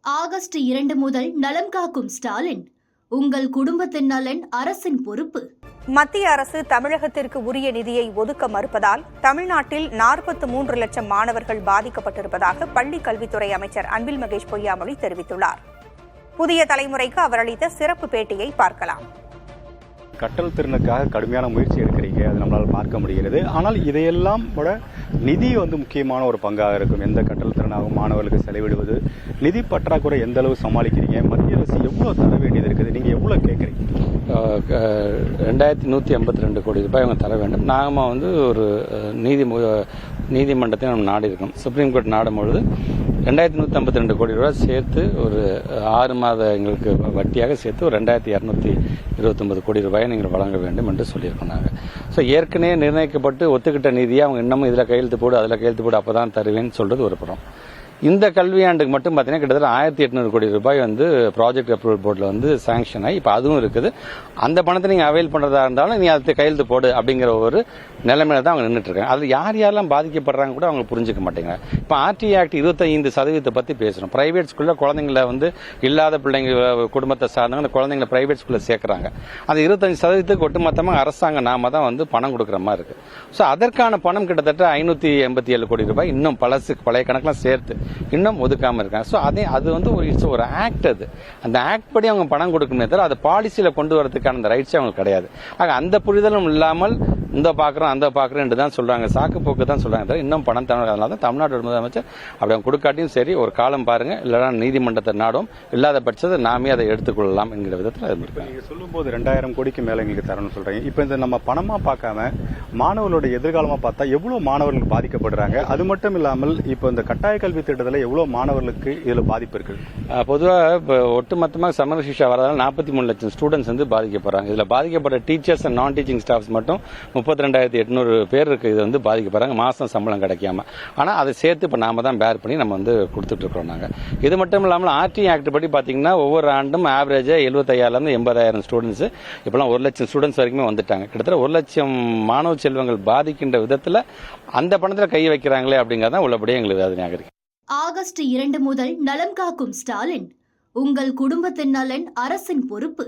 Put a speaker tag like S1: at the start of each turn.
S1: August 2 முதல் நலம் காக்கும் ஸ்டாலின். உங்கள் குடும்பத்தின் நலன் அரசின் பொறுப்பு.
S2: மத்திய அரசு தமிழகத்திற்கு உரிய நிதியை ஒதுக்க மறுப்பதால் தமிழ்நாட்டில் 43 லட்சம் மாணவர்கள் பாதிக்கப்பட்டிருப்பதாக பள்ளிக் கல்வித்துறை அமைச்சர் அன்பில் மகேஷ் பொய்யாமொழி தெரிவித்துள்ளார். புதிய தலைமுறைக்கு அவர் அளித்த சிறப்பு பேட்டியை பார்க்கலாம்.
S3: கற்றல் திறனுக்காக கடுமையான முயற்சி எடுக்கிறீங்க, அது நம்மளால் பார்க்க முடிகிறது. ஆனால் இதையெல்லாம் கூட நிதி முக்கியமான ஒரு பங்காக இருக்கும். எந்த கற்றல் திறனாகவும் மாணவர்களுக்கு செலவிடுவது, நிதி பற்றாக்குறை எந்த அளவு சமாளிக்கிறீங்க, மத்திய அரசு எவ்வளவு தர வேண்டியது இருக்குது, நீங்க எவ்வளவு கேட்குறீங்க?
S4: 2152 கோடி ரூபாய் அவங்க தர வேண்டும். நாம ஒரு நீதிமன்றத்தை நம்ம நாடி இருக்கோம். சுப்ரீம் கோர்ட் நாடும் பொழுது 2152 கோடி ரூபாய் சேர்த்து ஒரு 6 மாத எங்களுக்கு வட்டியாக சேர்த்து ஒரு 2229 கோடி ரூபாயை நீங்கள் வழங்க வேண்டும் என்று சொல்லியிருக்கோம். நாங்கள் ஏற்கனவே நிர்ணயிக்கப்பட்டு ஒத்துக்கிட்ட நிதியை அவங்க இன்னமும் இதில் கையெழுத்து போடு அதில் கையெழுத்து போடு அப்பதான் தருவேன்னு சொல்றது ஒரு புறம். இந்த கல்வியாண்டுக்கு மட்டும் பார்த்தீங்கன்னா கிட்டத்தட்ட 1800 கோடி ரூபாய் ப்ராஜெக்ட் அப்ரூவல் போர்டில் சாங்ஷன் ஆகி இப்போ அதுவும் இருக்குது. அந்த பணத்தை நீங்கள் அவைல் பண்ணுறதா இருந்தாலும் நீ அதை கையெழுத்து போடு அப்படிங்கிற ஒரு நிலைமையில தான் அவங்க நின்றுட்டு இருக்காங்க. அது யார் யாரெல்லாம் பாதிக்கப்படுறாங்க கூட அவங்க புரிஞ்சுக்க மாட்டேங்கிறாங்க. இப்போ RTI ஆக்ட் 25% பற்றி பேசுகிறோம். பிரைவேட் ஸ்கூலில் குழந்தைங்களை இல்லாத பிள்ளைங்க குடும்பத்தை சார்ந்தவங்க அந்த குழந்தைங்களை பிரைவேட் ஸ்கூலில் சேர்க்குறாங்க. அந்த 25% ஒட்டுமொத்தமாக அரசாங்கம் நாம தான் பணம் கொடுக்குற மாதிரி இருக்கு. ஸோ அதற்கான பணம் கிட்டத்தட்ட 587 கோடி ரூபாய் இன்னும் பழைய கணக்கெல்லாம் சேர்த்து இன்னும் ஒதுக்காம இருக்காங்க. ஸோ அது ஒரு ஆக்ட். அது அந்த ஆக்ட் படி அவங்க பணம் கொடுக்கணுமே தவிர அதை பாலிசியில கொண்டு வரதுக்கான அந்த ரைட்ஸ் அவங்களுக்கு கிடையாது. ஆக அந்த புரிதலும் இல்லாமல் இந்த பாக்குறோம் அந்த பாக்குறேன் தான் சொல்றாங்க, சாக்கு போக்கு தான் சொல்றாங்க. இன்னும் பணம் அதனால தான் தமிழ்நாடு முதலமைச்சர் அப்படி அவங்க கொடுக்காட்டியும் சரி ஒரு காலம் பாருங்க, இல்லைன்னா நீதிமன்றத்தை நாடும், இல்லாத பட்சத்தை நாமே அதை எடுத்துக்கொள்ளலாம் என்கிற விதத்தில்
S3: நீங்க சொல்லும் போது 2000 கோடிக்கு மேல எங்களுக்கு தரணும்னு சொல்றீங்க. இப்ப இந்த நம்ம பணமா பார்க்காம மாணவர்களோட எதிர்காலமா பார்த்தா எவ்வளவு மாணவர்கள் பாதிக்கப்படுறாங்க. அது மட்டும் இல்லாமல் இப்ப இந்த கட்டாய கல்வி திட்டத்தில் எவ்வளவு மாணவர்களுக்கு இதுல பாதிப்பு இருக்கு?
S4: பொதுவாக ஒட்டுமொத்தமாக சமர சிக்ஷா வரதால 43 லட்சம் ஸ்டூடெண்ட்ஸ் பாதிக்கப்படுறாங்க. இதுல பாதிக்கப்பட்ட டீச்சர்ஸ் அண்ட் நான் டீச்சிங் ஸ்டாஃப்ஸ் மட்டும் 32,800 பேர் இருக்கு. இது பாதிக்கப்படுறாங்க, மாசம் சம்பளம் கிடைக்காம. ஆனா அதை சேர்த்து இப்ப நாம தான் பேர் பண்ணி நம்ம கொடுத்துட்டு இருக்கோம். நாங்க இது மட்டும் இல்லாமல் RTI ஆக்ட் படி பாத்தீங்கன்னா ஒவ்வொரு ஆண்டும் ஆவரேஜா 75,000 80,000 ஸ்டூடெண்ட்ஸ் இப்பெல்லாம் 1 லட்சம் ஸ்டூடெண்ட்ஸ் வரைக்குமே வந்துட்டாங்க. கிட்டத்தட்ட 1 லட்சம் மாணவ செல்வங்கள் பாதிக்கின்ற விதத்துல அந்த பணத்துல கை வைக்கிறாங்களே அப்படிங்கறத உள்ளபடியே எங்களுக்கு வேதனையாக இருக்கு.
S1: ஆகஸ்ட் 2 முதல் நலம் காக்கும் ஸ்டாலின். உங்கள் குடும்பத்தின் நலன் அரசின் பொறுப்பு.